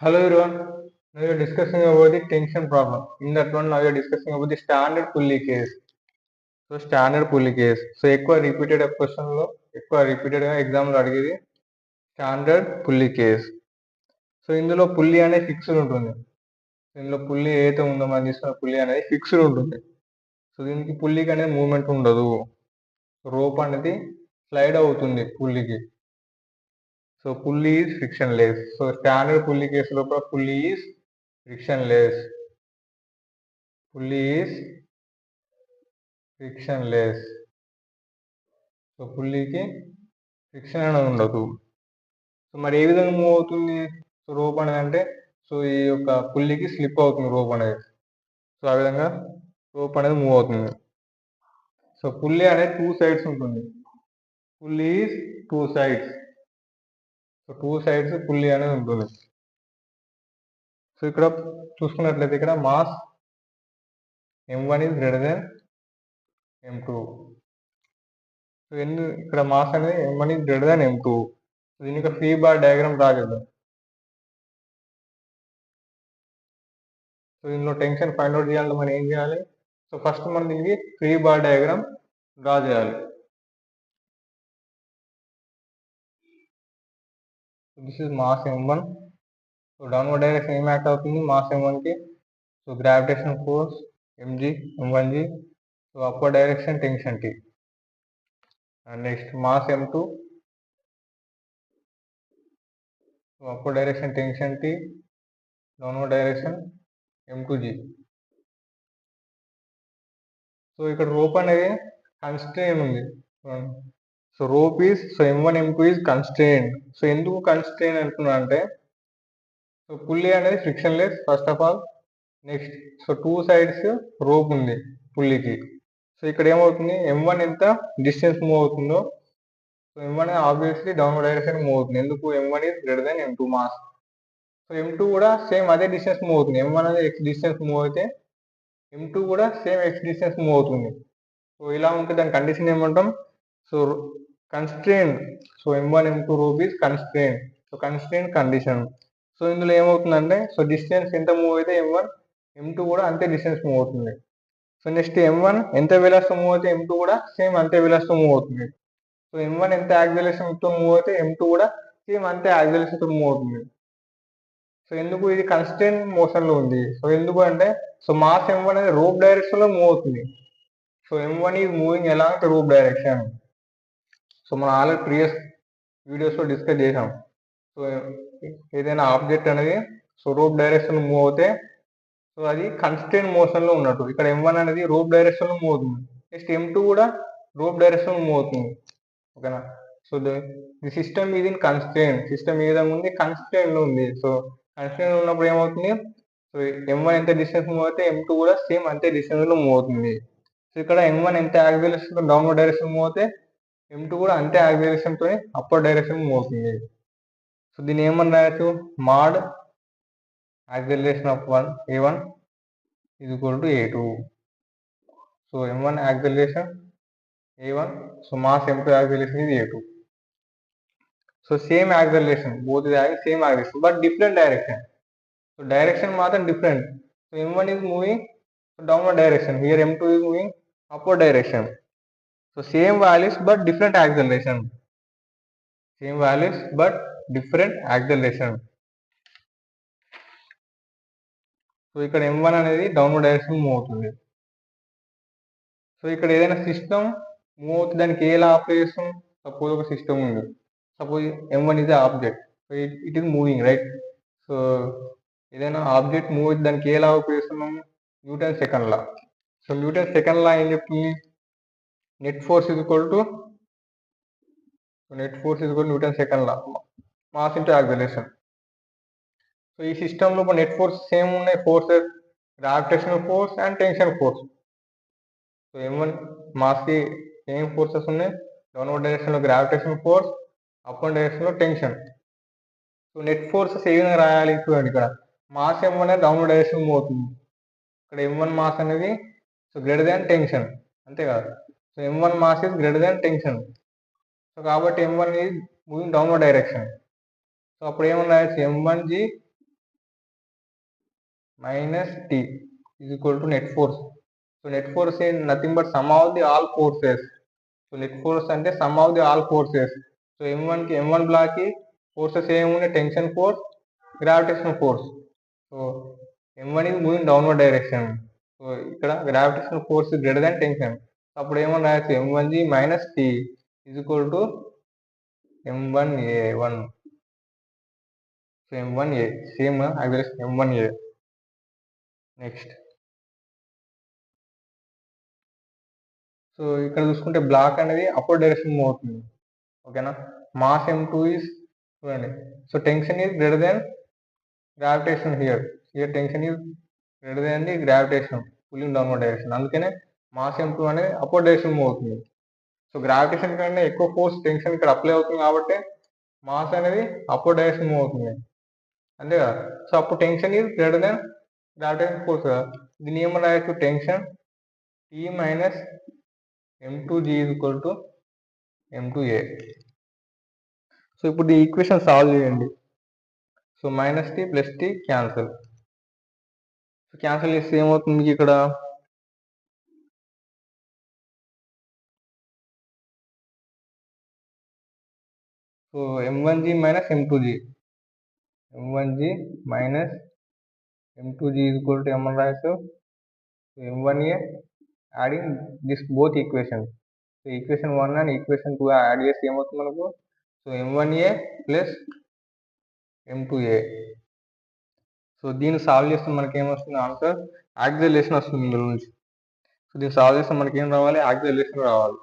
Hello everyone. Now we are discussing about the tension problem. In that one, now we are discussing about the standard pulley case. So standard pulley case. So ఎక్కువ repeated question లో ఎక్కువ repeated గా exam లో అడిగేది standard pulley case. So ఇందులో pulley అనేది fixed ఉంటుంది. ఇందులో పుల్లీ ఏదైతే ఉందో మనం తీసుకున్న పుల్లీ అనేది ఫిక్స్డ్ ఉంటుంది. సో దీనికి పుల్లీకి అనేది మూవ్మెంట్ ఉండదు. రోప్ అనేది స్లైడ్ అవుతుంది పుల్లీకి. So pulley is frictionless. So standard pulley case లోపల pulley is frictionless. Pulley is frictionless. So పుల్లీకి ఫ్రిక్షన్ అనేది ఉండదు. సో మరి ఏ విధంగా మూవ్ అవుతుంది సో రోప్ అనేది అంటే సో ఈ యొక్క పుల్లీకి స్లిప్ అవుతుంది రోప్ అనేది. సో ఆ విధంగా రోప్ అనేది మూవ్ అవుతుంది. సో పుల్లీ అనేది 2 సైడ్స్ ఉంటుంది. Pulley is 2 sides. So 2 sides pulley అనేది ఉంటుంది. సో ఇక్కడ చూసుకున్నట్లయితే ఇక్కడ mass m1 is greater than m2. So ఇక్కడ మాస్ అనేది m1 is greater than m2. దీనికి ఫ్రీ బార్ డయాగ్రామ్ రాలేదు. సో దీనిలో టెన్షన్ ఫైండ్ అవుట్ చేయాలంటే మనం ఏం చేయాలి? సో ఫస్ట్ మనం దీనికి ఫ్రీ బార్ డయాగ్రామ్ డ్రా చేయాలి. This is mass m1. So downward direction ఏం యాక్ట్ అవుతుంది మాస్ m1 కి? So gravitation force mg m1g. So upward direction tension t. And next mass m2. So upward direction tension t, downward direction m2g. So ఇక్కడ rope అనేది constrain ఉంది. So rope is so m1 m2 is constrain. So ఎందుకు constrain అంటున్నా అంటే so pulley అనేది frictionless first of all. Next so 2 sides rope ఉంది పుల్లీకి. So ఇక్కడ ఏమవుతుంది m1 ఎంత డిస్టెన్స్ మూవ్ అవుతుందో so m1 obviously downward direction move అవుతుంది. ఎందుకు m1 is greater than m2 mass. So m2 కూడా సేమ్ అదే డిస్టెన్స్ మూవ్ అవుతుంది. m1 అనేది x డిస్టెన్స్ మూవ్ అయితే m2 కూడా సేమ్ x డిస్టెన్స్ మూవ్ అవుతుంది. సో ఇలా ఉంటే దాని కండిషన్ ఏమంటాం? So constrain. So m1 m2 rope is constrain. So constrain condition. So ఇందులో ఏమవుతుందంటే సో డిస్టెన్స్ ఎంత మూవ్ అయితే m1 m2 కూడా అంతే డిస్టెన్స్ మూవ్ అవుతుంది. సో నెక్స్ట్ m1 ఎంత వెలాసిటీ మూవ్ అయితే m2 కూడా సేమ్ అంతే వెలాసిటీ మూవ్ అవుతుంది. సో m1 ఎంత యాక్సిలరేషన్ తో మూవ్ అయితే m2 కూడా సేమ్ అంతే యాక్సిలరేషన్ తో మూవ్ అవుతుంది. సో ఎందుకు ఇది కన్స్టెంట్ మోషన్ లో ఉంది? సో ఎందుకు అంటే సో మాస్ m1 అనేది రోప్ డైరెక్షన్ లో మూవ్ అవుతుంది. So m1 is moving along the rope direction. So మనం ఆల్రెడీ ప్రీవియస్ వీడియోస్ లో డిస్కస్ చేసాం. సో ఏదైనా ఆబ్జెక్ట్ అనేది సో రోప్ డైరెక్షన్ మూవ్ అవుతే సో అది కన్స్టెంట్ మోషన్ లో ఉన్నట్టు. ఇక్కడ m1 అనేది రోప్ డైరెక్షన్ లో మూవ్ అవుతుంది. నెక్స్ట్ m2 కూడా రోప్ డైరెక్షన్ లో మూవ్ అవుతుంది. ఓకేనా? సో ది సిస్టమ్ ఇది కన్స్టెంట్. సిస్టమ్ ఏ విధంగా ఉంది? కన్స్టెంట్ లో ఉంది. సో కన్స్టెంట్ ఉన్నప్పుడు ఏమవుతుంది? సో m1 ఎంత డిస్టెన్స్ మూవ్ అయితే m2 కూడా సేమ్ అంతే డిస్టెన్స్ లో మూవ్ అవుతుంది. సో ఇక్కడ m1 ఎంత యాక్సిలరేషన్ తో డౌన్వర్డ్ డైరెక్షన్ మూవ్ అయితే m2 కూడా అంతే యాక్సిలరేషన్ తో అప్వర్డ్ డైరెక్షన్ మూవ్ అవుతుంది. సో దీన్ని ఏమని రాయొచ్చు? Mod acceleration of a1 is equal to a2. So m1 acceleration a1. So mass m2 acceleration is a2. So same acceleration, both is having same acceleration but different direction. So direction matter different. So m1 is moving downward direction. Here m2 is moving upward direction. So same values but different acceleration. Same values but different acceleration. So ఇక్కడ m1 అనేది downward direction move అవుతుంది. So ఇక్కడ ఏదైనా system move అవుతుంది, దానికి ఏ law apply చేస్తాం? Suppose ఒక సిస్టమ్ ఉంది. Suppose m1 is object. So it is moving right. So ఏదైనా ఆబ్జెక్ట్ మూవ్ అయితే దానికి ఏ లా ఉపయోగిస్తున్నాం? Newton second law. So Newton second law ఏం చెప్తుంది? Net force is equal to Newton second law mass into acceleration. So ఈ system లో net force same ఉన్నాయి forces, gravitational force and tension force. So m1 mass కి ఏం forces ఉన్నాయి? Downward direction లో gravitational force, upward direction లో tension. So net forces ఏ విధంగా రాయాలి? చూడండి, ఇక్కడ మాస్ m1 అనేది డౌన్వర్డ్ డైరెక్షన్ మూవ్ అవుతుంది. ఇక్కడ m1 మాస్ అనేది సో గ్రేటర్ దాన్ టెన్షన్, అంతే కదా? So m1 mass is greater than tension. So కాబట్టి m1 is moving downward direction. So అప్పుడు ఏమన్నా రాయొచ్చు? m1g minus T is equal to net force. So net force is nothing but sum of the all forces. So net force అంటే sum of the all forces. So M1 block కి forces ఏమున్నాయి? Tension force, gravitational force. So M1 is moving downward direction. So ఇక్కడ gravitational force is greater than tension. అప్పుడు ఏమని రాయొచ్చు? M1G minus T is equal to M1A1. So M1A same M1A. Next so ఇక్కడ చూసుకుంటే black అనేది opposite direction move అవుతుంది. ఓకేనా? Mass M2 is చూడండి. So tension is greater than gravitation here tension is greater than the gravitation pulling downward direction. అందుకనే mass M2 అనేది opposite direction move అవుతుంది. So gravitation కంటే ఎక్కువ ఫోర్స్ టెన్షన్ ఇక్కడ apply అవుతుంది కాబట్టి మాస్ అనేది అపోజిట్ డైరెక్షన్ మూవ్ అవుతుంది. అంతే కదా? సో అప్పుడు tension is greater than gravitation force కదా. దీన్ని ఏమని రాయొచ్చు? Tension T minus M2G is equal to M2A. So ఇప్పుడు ఈ ఈక్వేషన్ సాల్వ్ చేయండి. So minus T plus T cancel. So cancel చేస్తే ఏమవుతుంది ఇక్కడ? So M1G minus M2G minus M2G is equal to ఏమని రాయొచ్చు? M1A adding this both equation. So equation 1 and equation 2 add చేస్తే ఏమవుతుంది మనకు? So M1A plus M2A. So దీన్ని solve చేస్తే మనకి ఏమొస్తుంది? ఆన్సర్ యాక్సిలరేషన్ వస్తుంది ఇందులో నుంచి. సో దీన్ని సాల్వ్ చేస్తే మనకి ఏం రావాలి? యాక్సిలరేషన్ రావాలి.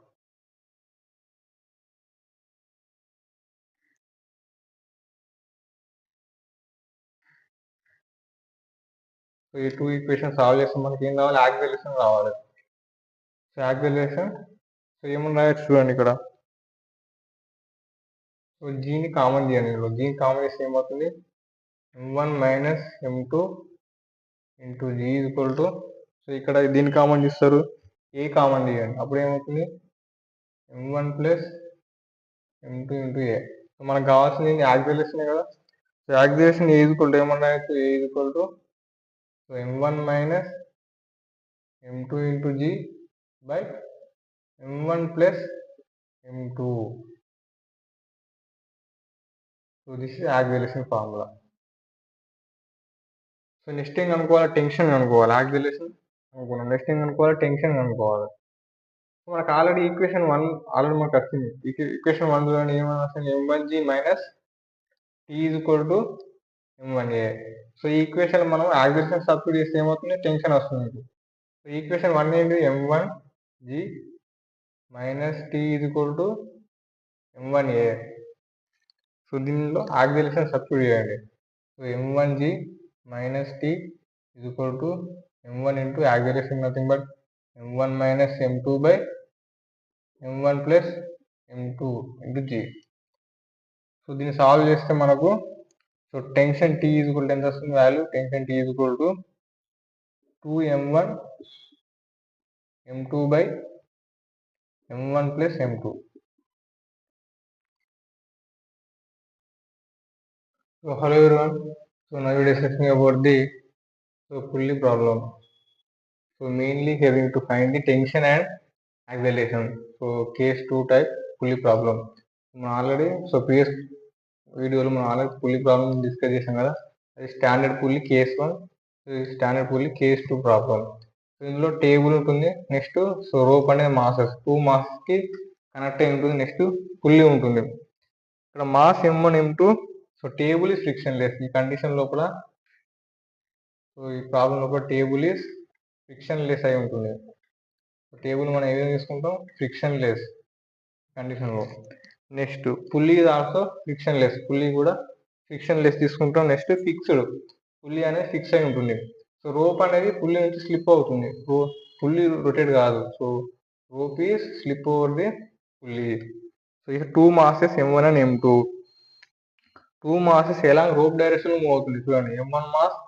సో ఈ 2 ఈక్వేషన్ సాల్వ్ చేస్తే మనకి ఏం రావాలి? యాక్సిలరేషన్ రావాలి. సో యాక్సిలరేషన్ సో ఏమని రాయొచ్చు చూడండి ఇక్కడ. సో జీని కామన్ చేయండి. జీని కామన్ చేస్తే ఏమవుతుంది? M1 minus M2 into G equal to, so ఇక్కడ దీన్ని కామన్ చేస్తారు, ఏ కామన్ చేయండి. అప్పుడు ఏమవుతుంది? M1 ప్లస్ M2 ఇంటూ ఏ. సో మనకు కావాల్సింది యాక్సిలరేషన్ కదా. So acceleration a equal to ఏమని రాయొచ్చు? A equal to so M1 minus M2 into G by M1 plus M2. So this is acceleration formula. So next ఏం కనుక్కోవాలి? Tension కనుక్కోవాలి. Acceleration అనుకున్నాం. Next ఏం కనుక్కోవాలి? టెన్షన్ కనుక్కోవాలి. మనకు ఆల్రెడీ ఈక్వేషన్ 1 ఆల్రెడీ మనకు వచ్చింది. ఈక్వేషన్ 1 చూడండి ఏమని వస్తుంది? M1G minus T is equal to M1A. So ఈ ఈక్వేషన్ మనం యాక్సిలరేషన్ సబ్స్టిట్యూట్ చేస్తే ఏమవుతుంది? టెన్షన్ వస్తుంది. సో ఈక్వేషన్ 1 ఏంటి? M1G minus T is equal to M1A. So దీనిలో యాక్సిలరేషన్ సబ్స్టిట్యూట్ చేయండి. So M1G minus T is equal to M1 into acceleration nothing but M1 minus M2 by M1 plus M2 into G. So దీన్ని solve చేస్తే మనకు so tension T is equal to ఎంత వస్తుంది value? Tension T is equal to 2M1 M2 by M1 plus M2. So hello everyone. So now we are discussing about the pulley problem. So mainly here we need to find the tension and acceleration. So case 2 type pulley problem. మనం already previous వీడియోలో మనం already pulley problem discuss చేసాం కదా. అది standard pulley case 1, standard pulley case 2 problem. So ఇందులో table ఉంటుంది. Next so rope అనేది masses 2 మాసెస్కి connect అయి ఉంటుంది. నెక్స్ట్ పుల్లీ ఉంటుంది. ఇక్కడ mass M1 M2. So table is friction less. ఈ కండిషన్ లోపల సో ఈ ప్రాబ్లం లోపల టేబుల్ ఈస్ ఫ్రిక్షన్ లెస్ అయి ఉంటుంది. టేబుల్ మనం ఏ విధంగా తీసుకుంటాం? ఫ్రిక్షన్ లెస్ కండిషన్లో. Next pulley is also friction less. Pulley కూడా ఫ్రిక్షన్ లెస్ తీసుకుంటాం. Next fixed. పుల్లీ అనేది ఫిక్స్ అయి ఉంటుంది. సో రోప్ అనేది పుల్లీ నుంచి స్లిప్ అవుతుంది. పుల్లీ రొటేట్ కాదు. So rope is slip over the pulley. So ఇక 2 masses M1 and M2. 2 masses ఎలా రోప్ డైరెక్షన్ మూవ్ అవుతుంది చూడండి. M1 mass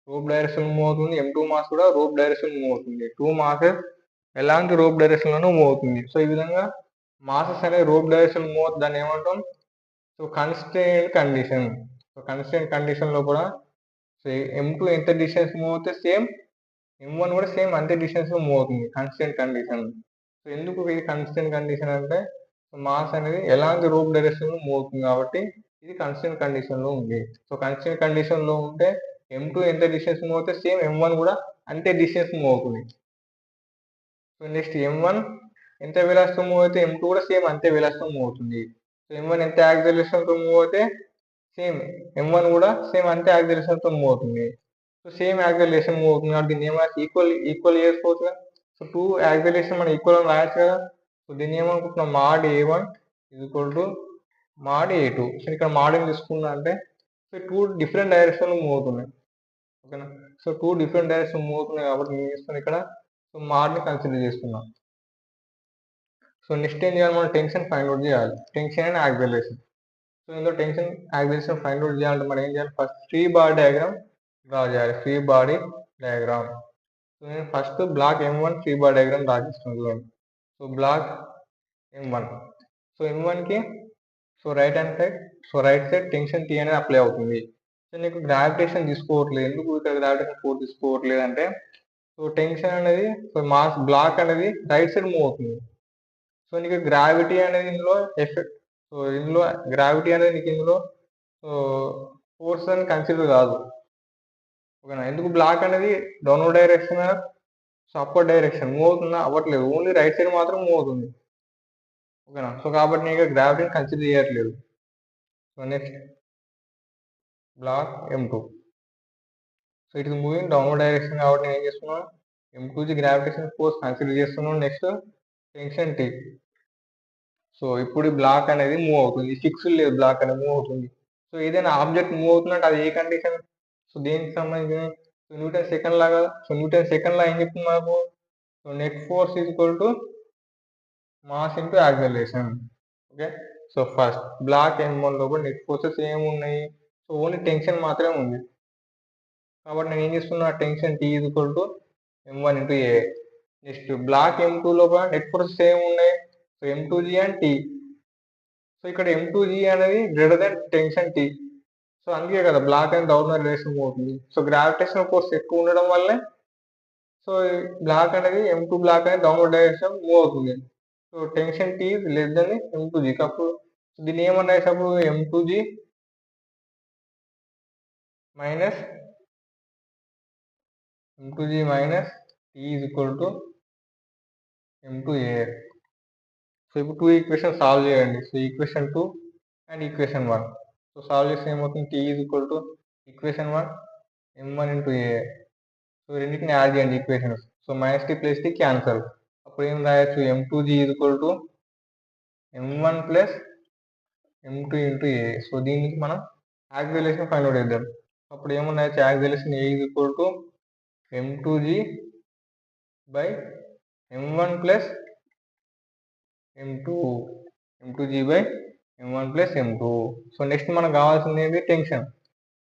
rope direction move అవుతుంది. M2 మాస్ కూడా రోప్ డైరెక్షన్ మూవ్ అవుతుంది. 2 మాసెస్ ఎలాంటి రోప్ డైరెక్షన్ లోనూ మూవ్ అవుతుంది. సో ఈ విధంగా మాసెస్ అనేది రోప్ డైరెక్షన్ మూవ్ అవుతుంది. దాన్ని ఏమంటాం? So constrained condition. So constrained condition లో కూడా సో సో m2 ఎంత డిస్టెన్స్ మూవ్ అవుతే సేమ్ m1 కూడా సేమ్ అంతే డిస్టెన్స్ లో మూవ్ అవుతుంది కాన్స్టెంట్ కండిషన్. సో ఎందుకు ఇది కాన్స్టెంట్ కండిషన్ అంటే మాస్ అనేది ఎలాంటి రూప్ డైరెక్షన్ లో మూవ్ అవుతుంది కాబట్టి ఇది కాన్స్టెంట్ కండిషన్ లో ఉంది. సో కాన్స్టెంట్ కండిషన్ లో ఉంటే m2 ఎంత డిస్టెన్స్ మూవ్ అవుతే సేమ్ m1 కూడా అంతే డిస్టెన్స్ మూవ్ అవుతుంది. సో నెక్స్ట్ m1 ఎంత వెలాసిటీ మూవ్ అయితే m2 కూడా సేమ్ అంతే వెలాసిటీ మూవ్ అవుతుంది. సో m1 ఎంత యాక్సిలరేషన్ తో మూవ్ అయితే సేమ్ m1 కూడా సేమ్ అంతే యాక్సిలరేషన్ తో మూవ్ అవుతుంది. సో సేమ్ యాక్సిలరేషన్ మూవ్ అవుతుంది కాబట్టి దీన్ని ఏమైనా ఈక్వల్ చేసుకోవచ్చు కదా. సో 2 యాక్సిలరేషన్ మనం ఈక్వల్ అని రాయొచ్చు కదా. సో దీన్ని ఏమనుకుంటున్నాం mod a1 equal to mod a2. So ఇక్కడ మాడ్ ఏం తీసుకున్నా అంటే సో 2 డిఫరెంట్ డైరెక్షన్ మూవ్ అవుతున్నాయి. ఓకేనా. సో 2 డిఫరెంట్ డైరెక్షన్ మూవ్ అవుతున్నాయి కాబట్టి నేను చేస్తున్నాను ఇక్కడ సో మాడ్ ని కన్సిడర్ చేస్తున్నాం. సో నెక్స్ట్ ఏం చేయాలి, మనం టెన్షన్ ఫైండ్ అవుట్ చేయాలి, టెన్షన్ అండ్ యాక్సిలరేషన్. సో ఇందులో టెన్షన్ యాక్సిలరేషన్ ఫైండ్ అవుట్ చేయాలంటే మనం ఏం చేయాలి, first free body diagram draw చేయాలి. Free body diagram. సో నేను first block m1 free body diagram draw చేస్తున్నాను చూడండి. So block m1. So m1 కి so right side tension T అనేది అప్లై అవుతుంది. సో నీకు గ్రావిటేషన్ తీసుకోవట్లేదు. ఎందుకు ఇక్కడ గ్రావిటేషన్ ఫోర్స్ తీసుకోవట్లేదు అంటే సో టెన్షన్ అనేది సో మాస్ బ్లాక్ అనేది రైట్ సైడ్ మూవ్ అవుతుంది. సో నీకు గ్రావిటీ అనేది ఇందులో ఎఫెక్ట్, సో ఇందులో గ్రావిటీ అనేది నీకు ఇందులో సో ఫోర్స్ అని కన్సిడర్ కాదు. ఓకేనా. ఎందుకు బ్లాక్ అనేది downward direction so upward direction move అవుతుందా, అవ్వట్లేదు, ఓన్లీ రైట్ సైడ్ మాత్రం మూవ్ అవుతుంది. ఓకేనా. సో కాబట్టి నేను ఇక్కడ గ్రావిటీని కన్సిడర్ చేయట్లేదు. So next block m2. So it is moving downward direction కాబట్టి నేను ఏం చేస్తున్నాను, m2 గ్రావిటేషన్ ఫోర్స్ కన్సిడర్ చేస్తున్నాను. Next tension T. సో ఇప్పుడు బ్లాక్ అనేది మూవ్ అవుతుంది, ఫిక్స్ లేదు, బ్లాక్ అనేది మూవ్ అవుతుంది. సో ఏదైనా ఆబ్జెక్ట్ మూవ్ అవుతున్నట్టు అది ఏ కండిషన్, సో దేనికి సంబంధించిన న్యూటన్ సెకండ్ లా కదా. సో న్యూటన్ సెకండ్ లా ఏం చెప్తుంది మనకు, so net force is equal to mass into acceleration. Okay. So first block m1 లోపల నెట్ ఫోర్సెస్ ఏమున్నాయి, సో ఓన్లీ టెన్షన్ మాత్రమే ఉంది కాబట్టి నేను ఏం చేస్తున్నా, tension T is equal to m1 into a. Next block m2 లోపల నెట్ ఫోర్సెస్ ఏమున్నాయి, so m2g and T. So ఇక్కడ m2g అనేది greater than tension T. So అందుకే కదా బ్లాక్ అండ్ డౌన్వర్డ్ డైరెక్షన్ అవుతుంది. సో గ్రావిటేషనల్ ఫోర్స్ ఎక్కువ ఉండడం వల్లే సో బ్లాక్ అనేది m2 బ్లాక్ అనేది డౌన్వర్డ్ డైరెక్షన్ మూవ్ అవుతుంది. So tension T less than m2g. అప్పుడు దీన్ని ఏమన్నా అప్పుడు m2g minus T is equal to m2a. So ఇప్పుడు 2 ఈక్వేషన్ సాల్వ్ చేయండి. So equation 2 and equation 1. So solve చేస్తే ఏమవుతుంది, T is equal to equation 1 m1 into a. So రెండింటిని add చేయండి equations. So minus T plus T cancel. అప్పుడు ఏం రాయొచ్చు, m2g is equal to m1 plus m2 into a. So దీనికి మనం acceleration find out చేద్దాం. అప్పుడు ఏమున్నాయి, acceleration a is equal to m2g by m1 plus m2g by m1 plus m2. So next మనకు కావాల్సింది ఏంటి, tension.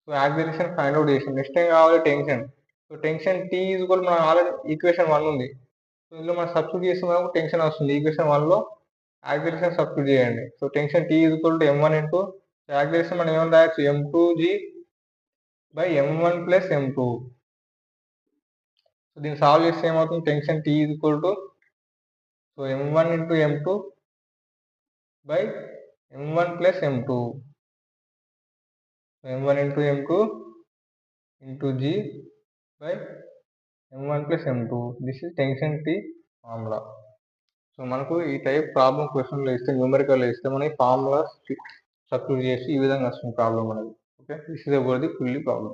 So acceleration find out చేసాం, next ఏం కావాలి, tension. So tension T is equal మనం ఆల్రెడీ ఈక్వేషన్ 1 ఉంది. సో ఇందులో మనం సబ్స్టిట్యూట్ చేస్తే మనకు టెన్షన్ వస్తుంది. ఈక్వేషన్ 1 లో యాక్సిలరేషన్ సబ్స్టిట్యూట్ చేయండి. So tension T is equal to m1 into acceleration మనం ఏమైనా రాయొచ్చు, m2g by m1 plus m2. So దీన్ని సాల్వ్ చేస్తే ఏమవుతుంది, tension T is equal to so m1 into m2 by m1 plus m2. m1 into m2 into g by m1 plus m2. This is tension T formula. So మనకు ఈ type problem క్వశ్చన్లో ఇస్తే, న్యూమరికల్లో ఇస్తే మనకి formula substitute చేసి ఈ విధంగా వస్తుంది ప్రాబ్లం మనకి. Okay. This is about the fully problem.